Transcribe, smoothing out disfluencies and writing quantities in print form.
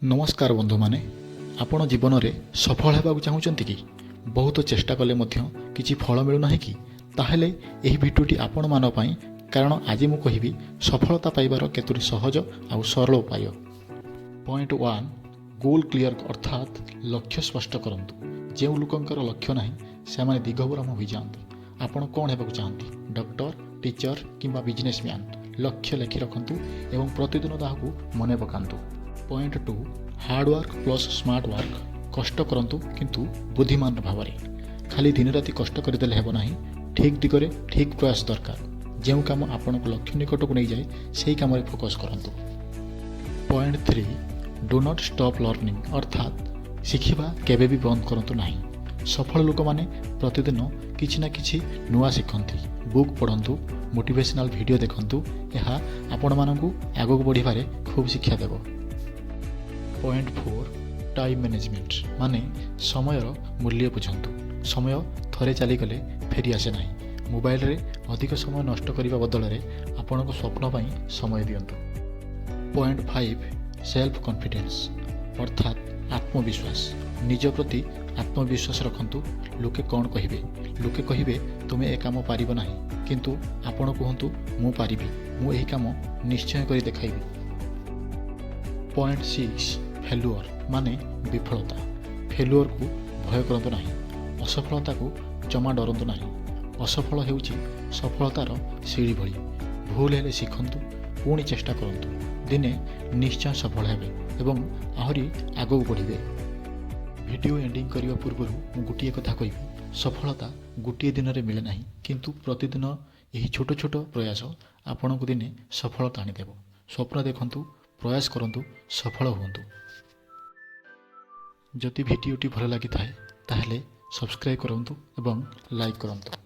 नमस्कार बंधु माने आपण जीवन में सफल होगा चाहूँगी कि बहुत चेष्टा कले किसी फल मिलूना कि ताहले यही भिडियोटी आपण मान कारण आज मु कहि सफलता पाइबार केतोटी सहज आउ सरल उपाय। पॉइंट 1 गोल क्लियर अर्थात लक्ष्य स्पष्ट करंतु। जो लोकंकर लक्ष्य नहीं से माने दिगभ्रम हो जाती। आपण कौन होगा चाहती डॉक्टर टीचर किंबा बिजनेसमैन लक्ष्य लिखि रखंतु एवं प्रतिदिन ताहाकू मने पकांतु। Point 2 hard work plus smart work कष्ट करंतु किंतु बुद्धिमान भाव में। खाली दिन राति कष्ट करदेले हेब नाही, ठीक दिगरे ठीक प्रयास दरकार। जो काम आपण को लक्ष्य निकट को नहीं जाए से काम में फोकस करंतु। Point 3 do not stop learning अर्थात शिखिबा केबे भी बंद करंतु नहीं। सफल लोक माने प्रतिदिन किछि ना किछि नुआ शिखंती। बुक पढ़ंतु, मोटिवेशनल वीडियो देखंतु, यह आपण मानकू आगक बढ़िबारे खूब शिक्षा देबो। पॉइंट 4 टाइम मैनेजमेंट माने समयर मूल्य बुझंतु। समय थरे चली गले फेरी आसे नाही। मोबाइल रे अधिक समय नष्ट करने बदल में आपण को स्वप्न पाई समय दियंतु। पॉइंट 5 सेल्फ कॉन्फिडेंस अर्थात आत्मविश्वास। निज प्रति आत्मविश्वास रखंतु। लोके कौन कहिबे, लोके कहिबे तुमे ए काम पारिबो नाही, किंतु आपण कहंतु मु पारिबी, मु एही काम निश्चय करी देखाइबी। पॉइंट 6 फेलुअर माने विफलता। फेलुअर को भय करंतु नाही, असफलता को जमा डरंतु नाही। असफल हेउची सफलतार सीढ़ी भली। भूल हेले शिखंतु, पुणी चेष्टा करंतु, दिने निश्चय सफल हेबे एवं आहरी आगक बढ़िबे। वीडियो एंडिंग करने पूर्व मु गोटे कथा कहि, सफलता गोटे दिन में मिले नहीं, किंतु प्रतिदिन यही छोट छोट प्रयास आपण को दिने सफलता आनीदेव। स्वप्न देखंतु, प्रयास करंतु, सफल हुंतु। जदि भिडियोटी भल लगी थाए ताहले सब्सक्राइब करंतु एवं लाइक करंतु।